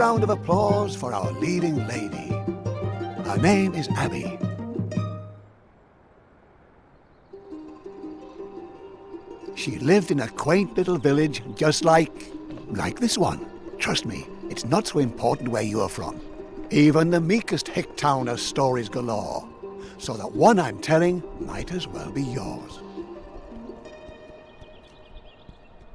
round of applause for our leading lady. Her name is Abby. She lived in a quaint little village just like this one. Trust me, it's not so important where you are from. Even the meekest hick town has stories galore. So the one I'm telling might as well be yours.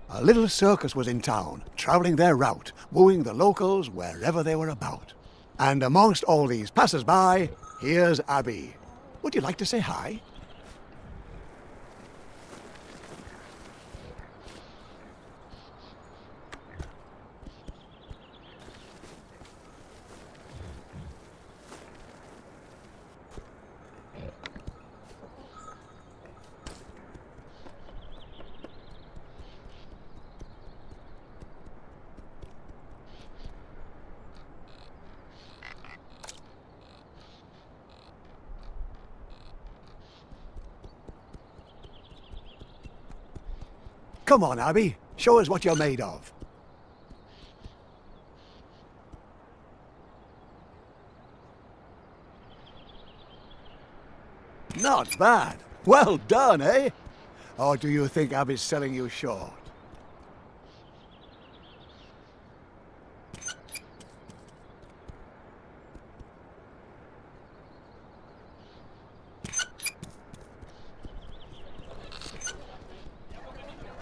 A little circus was in town, travelling their route, wooing the locals wherever they were about. And amongst all these passers-by, here's Abby. Would you like to say hi? Come on, Abby. Show us what you're made of. Not bad. Well done, eh? Or do you think Abby's selling you short?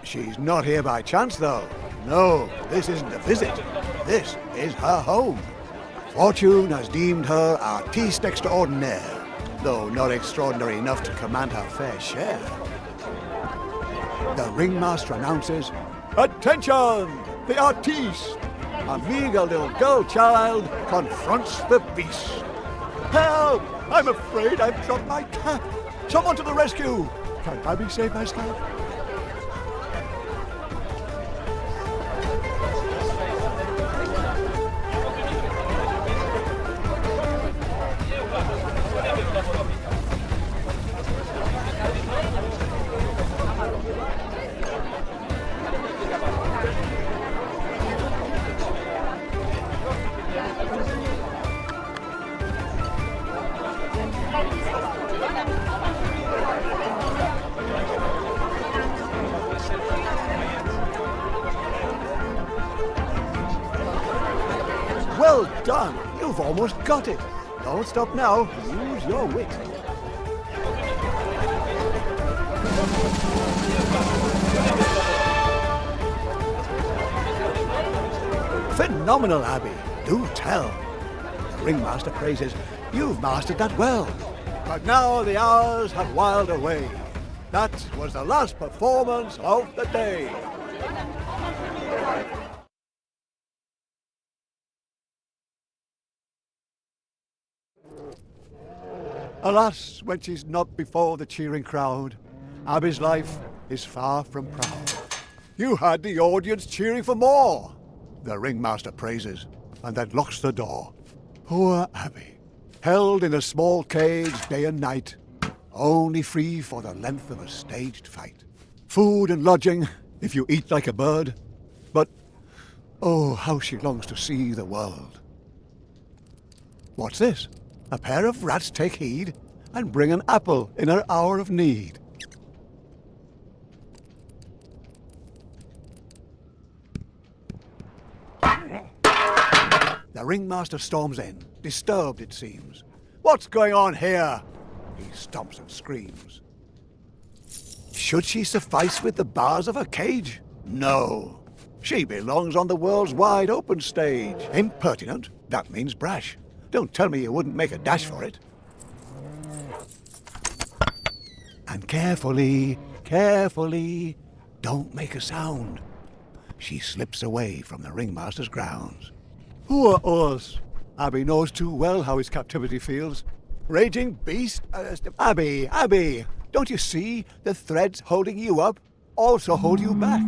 She's not here by chance, though. No, this isn't a visit. This is her home. Fortune has deemed her artiste extraordinaire, though not extraordinary enough to command her fair share. The ringmaster announces, "Attention! The artiste! A meager little girl child confronts the beast. Help! I'm afraid I've dropped my cap. Someone to the rescue! Can Abby save my scalp?" Well done! You've almost got it. Don't stop now. Use your wit. Phenomenal, Abby. Do tell. The ringmaster praises, "You've mastered that well." But now the hours have whiled away. That was the last performance of the day. Alas, when she's not before the cheering crowd, Abby's life is far from proud. You had the audience cheering for more, the ringmaster praises, and then locks the door. Poor Abby, held in a small cage day and night, only free for the length of a staged fight. Food and lodging, if you eat like a bird, but oh, how she longs to see the world. What's this? A pair of rats take heed and bring an apple in her hour of need. The ringmaster storms in, disturbed it seems. What's going on here? He stomps and screams. Should she suffice with the bars of her cage? No. She belongs on the world's wide open stage. Impertinent? That means brash. Don't tell me you wouldn't make a dash for it. And carefully, carefully, don't make a sound. She slips away from the ringmaster's grounds. Poor us. Abby knows too well how his captivity feels. Raging beast? Abby, don't you see the threads holding you up also hold you back?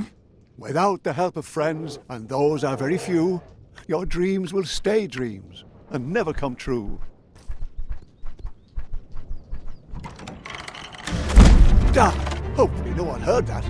Without the help of friends, and those are very few, your dreams will stay dreams and never come true. Damn! Hopefully no one heard that.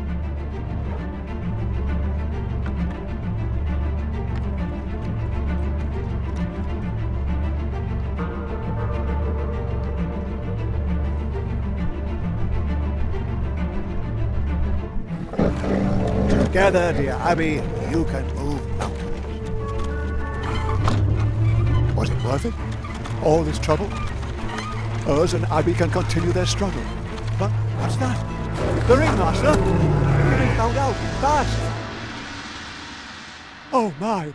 Together, dear Abby, you can move mountains. Was it worth it? All this trouble? Us and Abby can continue their struggle. But what's that? The ringmaster? Getting found out. Fast! Oh my!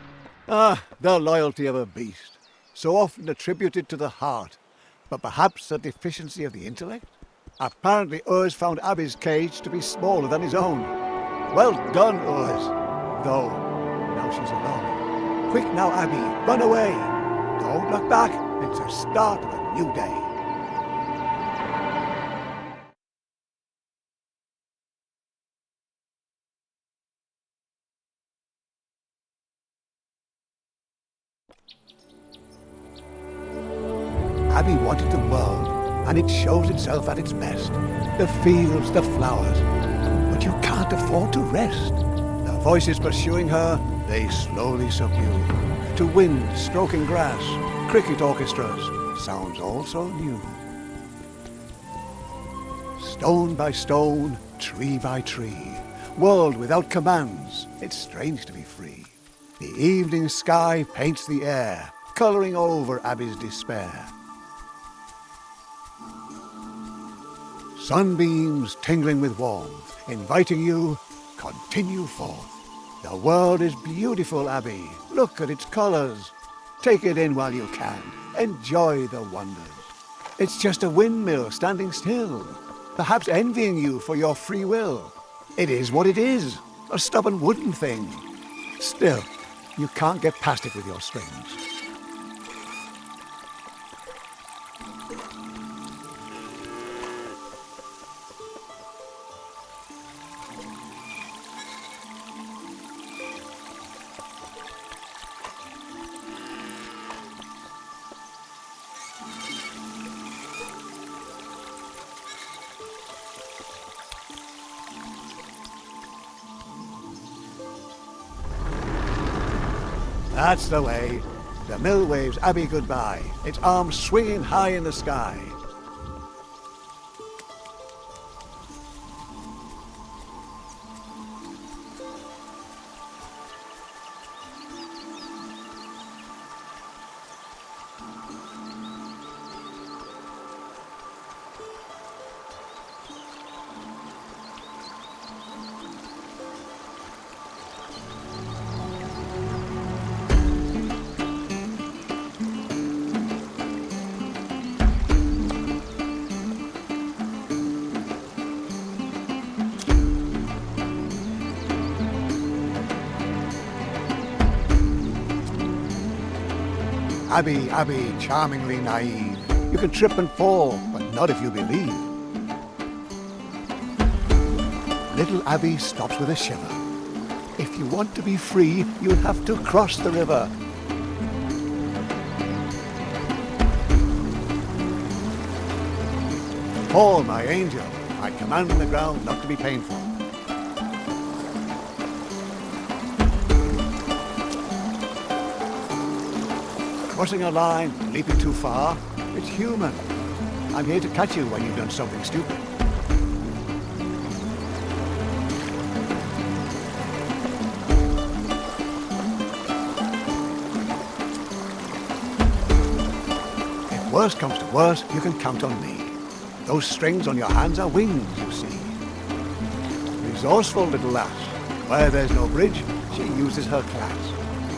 Ah, the loyalty of a beast. So often attributed to the heart. But perhaps a deficiency of the intellect? Apparently Urs found Abby's cage to be smaller than his own. Well done, Urs. Though, now she's alone. Quick now, Abby, run away. Don't look back. It's the start of a new day. Abby wanted the world, and it shows itself at its best. The fields, the flowers. But you can't afford to rest. The voices pursuing her, they slowly subdue. To wind stroking grass, cricket orchestras, sounds all so new. Stone by stone, tree by tree, world without commands, it's strange to be free. The evening sky paints the air, colouring over Abby's despair. Sunbeams tingling with warmth, inviting you, continue forth. The world is beautiful, Abby. Look at its colours. Take it in while you can. Enjoy the wonders. It's just a windmill standing still, perhaps envying you for your free will. It is what it is, a stubborn wooden thing. Still, you can't get past it with your strings. That's the way. The mill waves Abby goodbye, its arms swinging high in the sky. Abby, charmingly naive. You can trip and fall, but not if you believe. Little Abby stops with a shiver. If you want to be free, you'll have to cross the river. Fall, my angel. I command the ground not to be painful. Crossing a line, leaping too far, it's human. I'm here to catch you when you've done something stupid. If worst comes to worst, you can count on me. Those strings on your hands are wings, you see. Resourceful little lass. Where there's no bridge, she uses her class.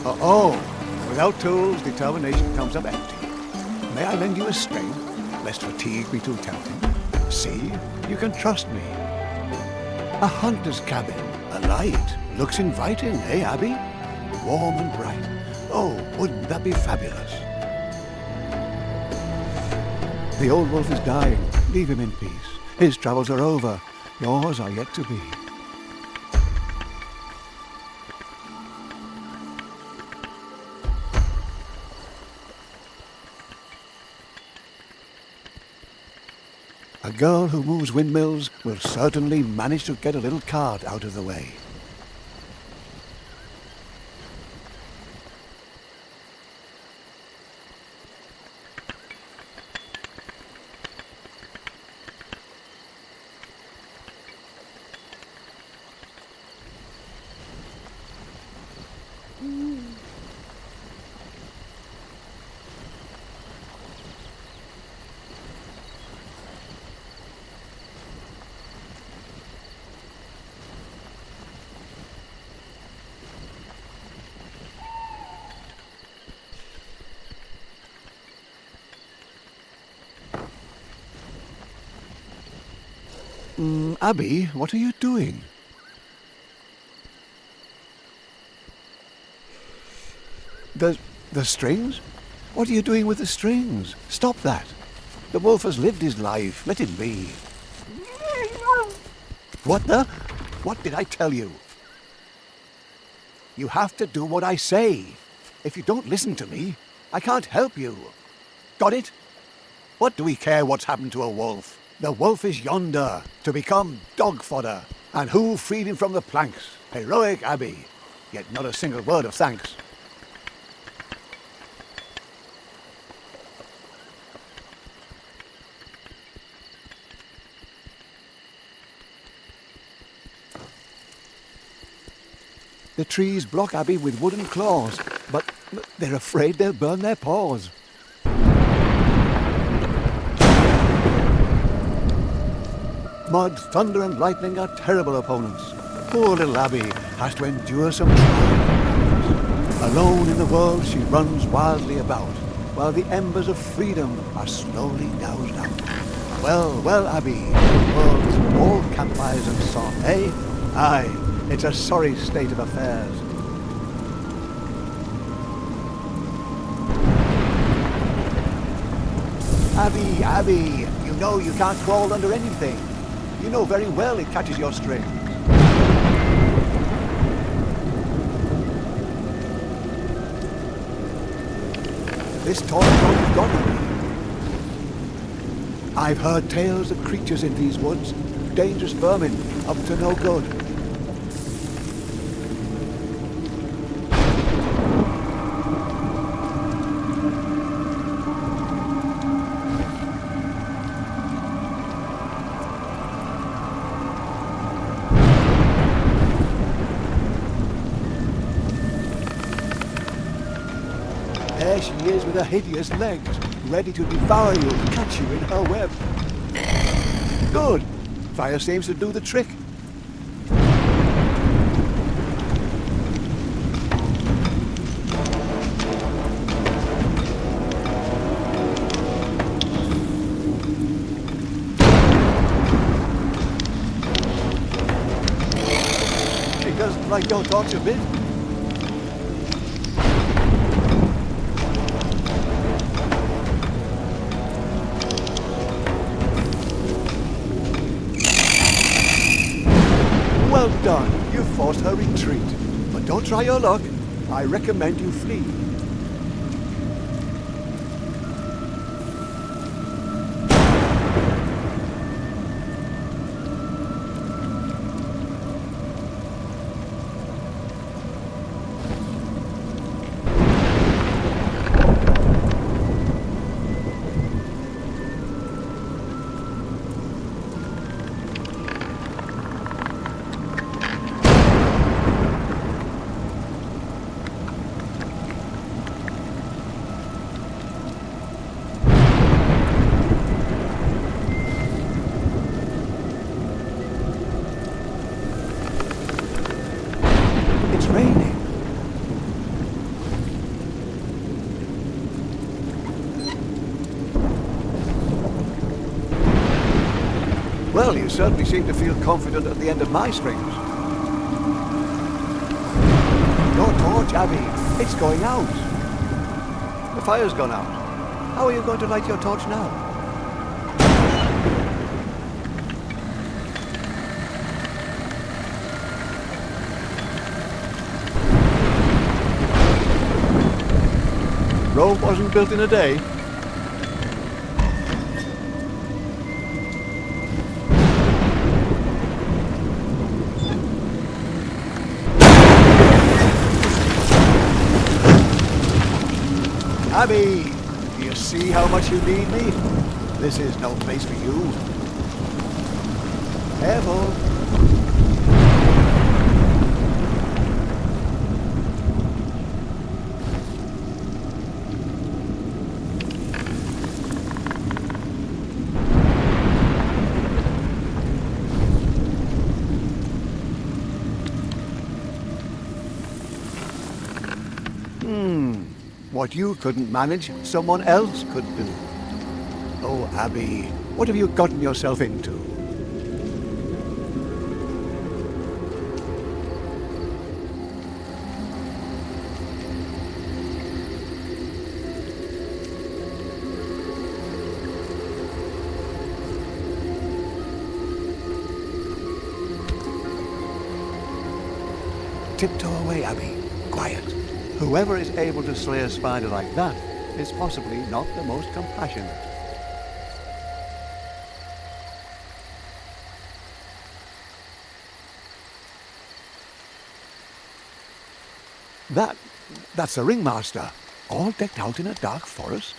Uh-oh. Without tools, determination comes up empty. May I lend you a string, lest fatigue be too tempting? See, you can trust me. A hunter's cabin, a light, looks inviting, eh, Abby? Warm and bright. Oh, wouldn't that be fabulous? The old wolf is dying. Leave him in peace. His travels are over. Yours are yet to be. A girl who moves windmills will certainly manage to get a little cart out of the way. Abby, what are you doing? The strings? What are you doing with the strings? Stop that. The wolf has lived his life. Let him be. What the? What did I tell you? You have to do what I say. If you don't listen to me, I can't help you. Got it? What do we care what's happened to a wolf? The wolf is yonder, to become dog fodder. And who freed him from the planks? Heroic Abby. Yet not a single word of thanks. The trees block Abby with wooden claws, but they're afraid they'll burn their paws. Mud, thunder and lightning are terrible opponents. Poor little Abby has to endure some trials. Alone in the world she runs wildly about, while the embers of freedom are slowly doused out. Well, well, Abby, the world's all campfires and song, eh? Aye. It's a sorry state of affairs. Abby, Abby, you know you can't crawl under anything. You know very well it catches your strings. This toy has got me. I've heard tales of creatures in these woods, dangerous vermin, up to no good. There she is with her hideous legs, ready to devour you and catch you in her web. Good. Fire seems to do the trick. She doesn't like your torch a bit. Well done. You forced her retreat. But don't try your luck. I recommend you flee. It's raining. Well, you certainly seem to feel confident at the end of my strings. Your torch, Abby. It's going out. The fire's gone out. How are you going to light your torch now? Rome wasn't built in a day. Abby, do you see how much you need me? This is no place for you. Careful. What you couldn't manage, someone else could do. Oh, Abby, what have you gotten yourself into? tiptoe away, Abby. Quiet. Whoever is able to slay a spider like that is possibly not the most compassionate. That's the ringmaster, all decked out in a dark forest,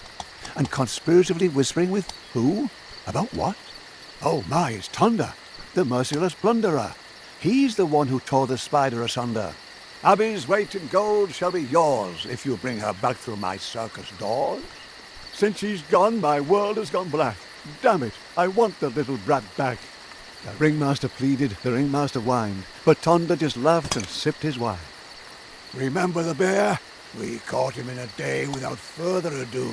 and conspiratively whispering with who? About what? Oh my, it's Tonda, the merciless plunderer. He's the one who tore the spider asunder. Abby's weight in gold shall be yours if you bring her back through my circus doors. Since she's gone, my world has gone black. Damn it, I want the little brat back. The ringmaster pleaded, the ringmaster whined, but Tonda just laughed and sipped his wine. Remember the bear? We caught him in a day without further ado.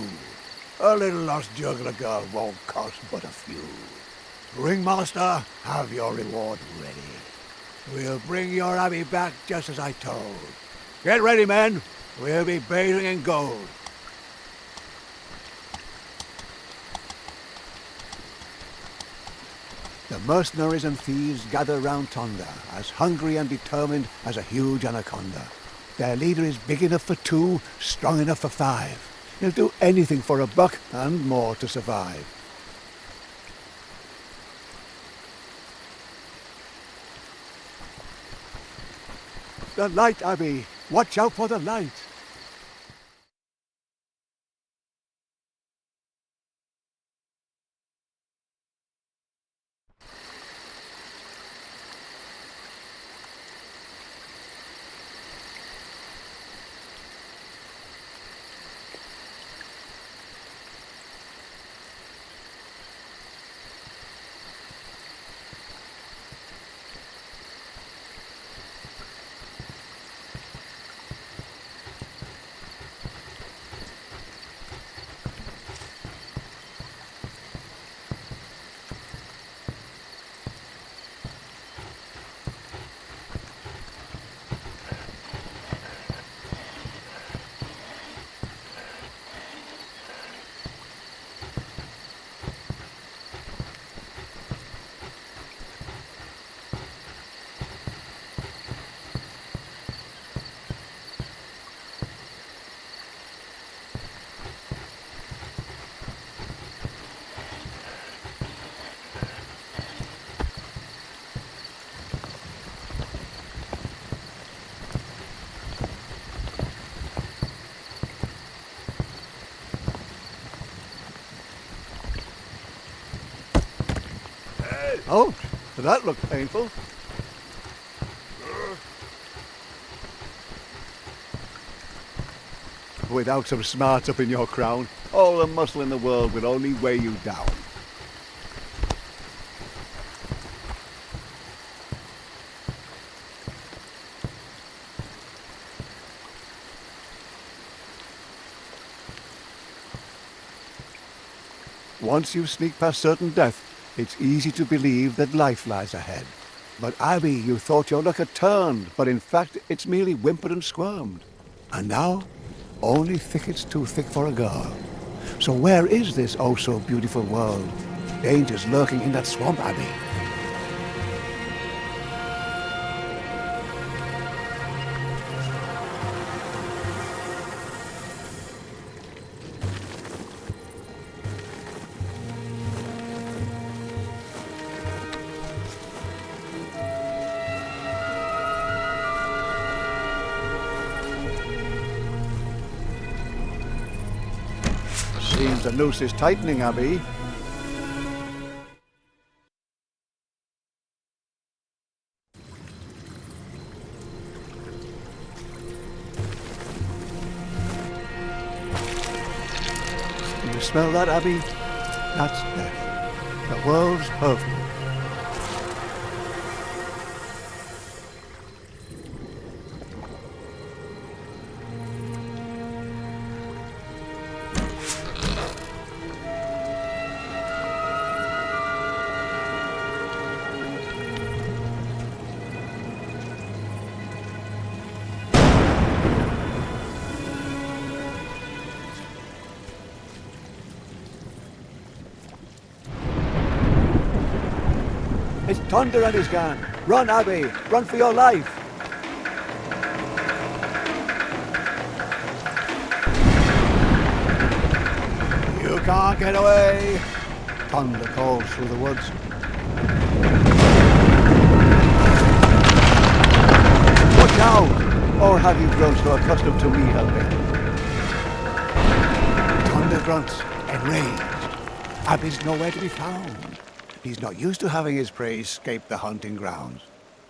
A little lost juggler girl won't cost but a few. Ringmaster, have your reward ready. We'll bring your Abby back just as I told. Get ready, men. We'll be bathing in gold. The mercenaries and thieves gather round Tonda, as hungry and determined as a huge anaconda. Their leader is big enough for 2, strong enough for 5. He'll do anything for a buck and more to survive. The light, Abby! Watch out for the light! Oh, that looked painful. Without some smarts up in your crown, all the muscle in the world will only weigh you down. Once you sneak past certain death, it's easy to believe that life lies ahead. But Abby, you thought your luck had turned, but in fact it's merely whimpered and squirmed. And now, only thickets too thick for a girl. So where is this oh so beautiful world? Dangers lurking in that swamp, Abby. Seems the noose is tightening, Abby. Do you smell that, Abby? That's death. The world's perfume. It's Tonda and his gang. Run, Abby. Run for your life. can't get away! Tonda calls through the woods. Watch out! Or have you grown so accustomed to me helping? Tonda grunts, enraged. Abby's nowhere to be found. He's not used to having his prey escape the hunting grounds.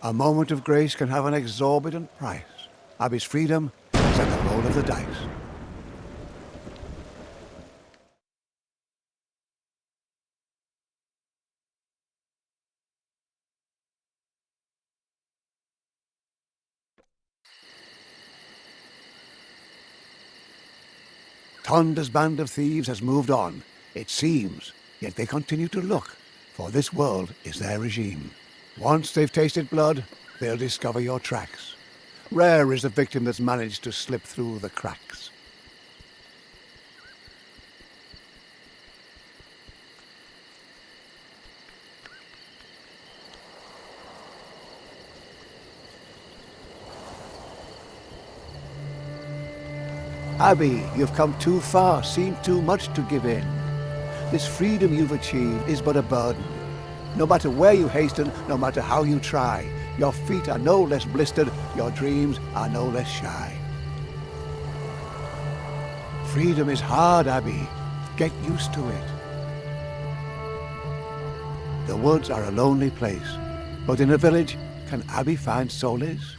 A moment of grace can have an exorbitant price. Abby's freedom is at the roll of the dice. Tonda's band of thieves has moved on, it seems, yet they continue to look, for this world is their regime. Once they've tasted blood, they'll discover your tracks. Rare is the victim that's managed to slip through the cracks. Abby, you've come too far, seen too much to give in. This freedom you've achieved is but a burden. No matter where you hasten, no matter how you try, your feet are no less blistered, your dreams are no less shy. Freedom is hard, Abby. Get used to it. The woods are a lonely place, but in a village, can Abby find solace?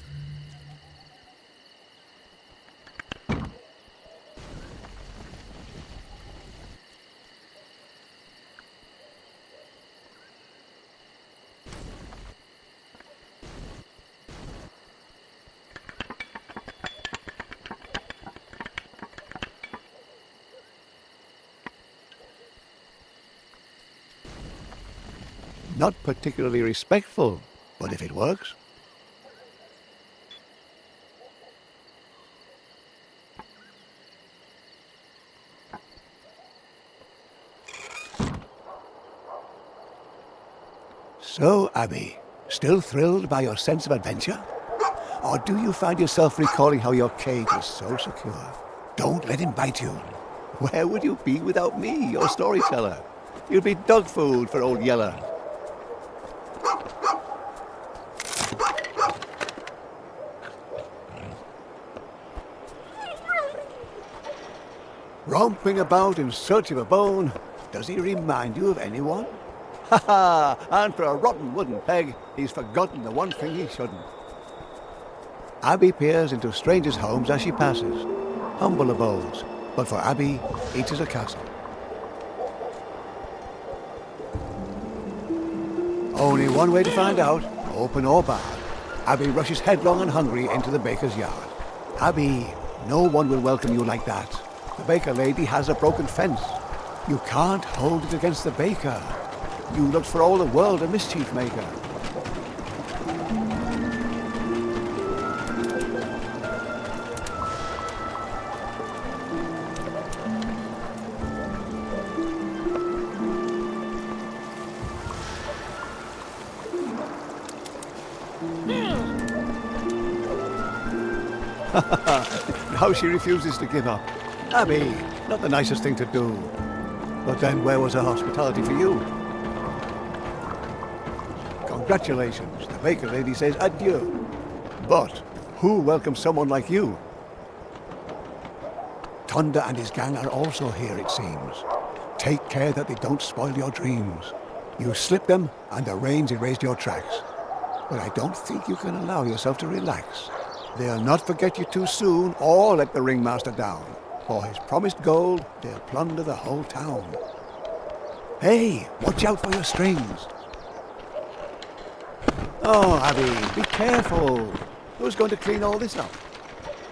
Not particularly respectful, but if it works. So, Abby, still thrilled by your sense of adventure? Or do you find yourself recalling how your cage was so secure? Don't let him bite you. Where would you be without me, your storyteller? You'd be dog food for old Yeller. Romping about in search of a bone, does he remind you of anyone? Ha ha! And for a rotten wooden peg, he's forgotten the one thing he shouldn't. Abby peers into strangers' homes as she passes. Humble abodes, but for Abby, each is a castle. Only one way to find out, open or barred. Abby rushes headlong and hungry into the baker's yard. Abby, no one will welcome you like that. The baker lady has a broken fence. You can't hold it against the baker. You looked for all the world a mischief maker. Now she refuses to give up. Abby, not the nicest thing to do. But then where was her hospitality for you? Congratulations, the baker lady says adieu. But who welcomes someone like you? Tonda and his gang are also here, it seems. Take care that they don't spoil your dreams. You slipped them and the rains erased your tracks. But I don't think you can allow yourself to relax. They'll not forget you too soon or let the ringmaster down. For his promised gold, they'll plunder the whole town. Hey, watch out for your strings. Oh, Abby, be careful. Who's going to clean all this up?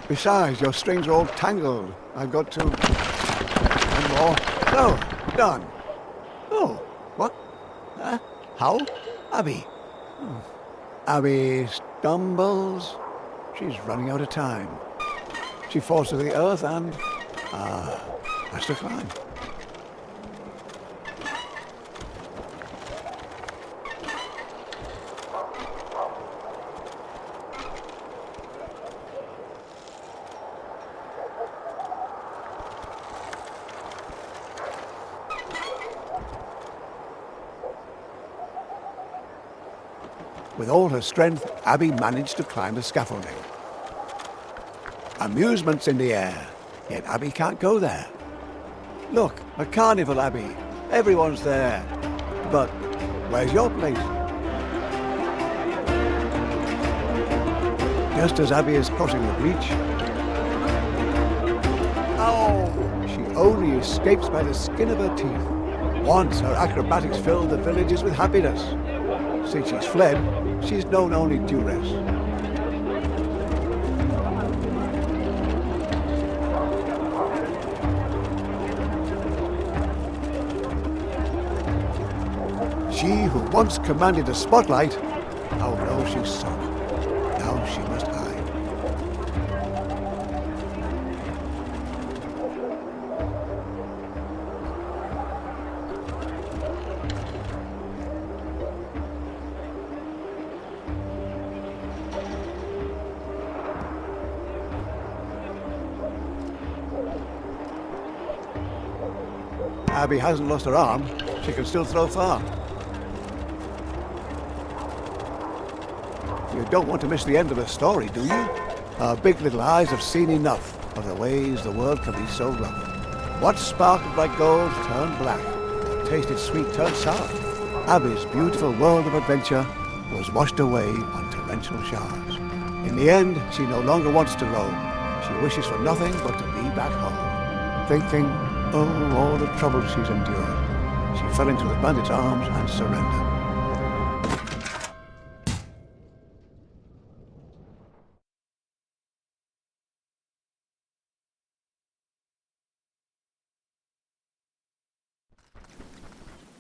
Besides, your strings are all tangled. I've got to... One more. So, done. Oh, what? How? Abby. Abby stumbles. She's running out of time. She falls to the earth and... has to climb. With all her strength, Abby managed to climb the scaffolding. Amusement's in the air, yet Abby can't go there. Look, a carnival, Abby. Everyone's there. But where's your place? Just as Abby is crossing the breach, she only escapes by the skin of her teeth. Once her acrobatics filled the villages with happiness. Since she's fled, she's known only duress. She who once commanded the spotlight, how low she sunk. Now she must hide. Abby hasn't lost her arm. She can still throw far. You don't want to miss the end of the story, do you? Our big little eyes have seen enough of the ways the world can be so rough. What sparkled like gold turned black. What tasted sweet turned sour. Abby's beautiful world of adventure was washed away on torrential showers. In the end, she no longer wants to roam. She wishes for nothing but to be back home. Thinking, oh, all the trouble she's endured. She fell into the bandit's arms and surrendered.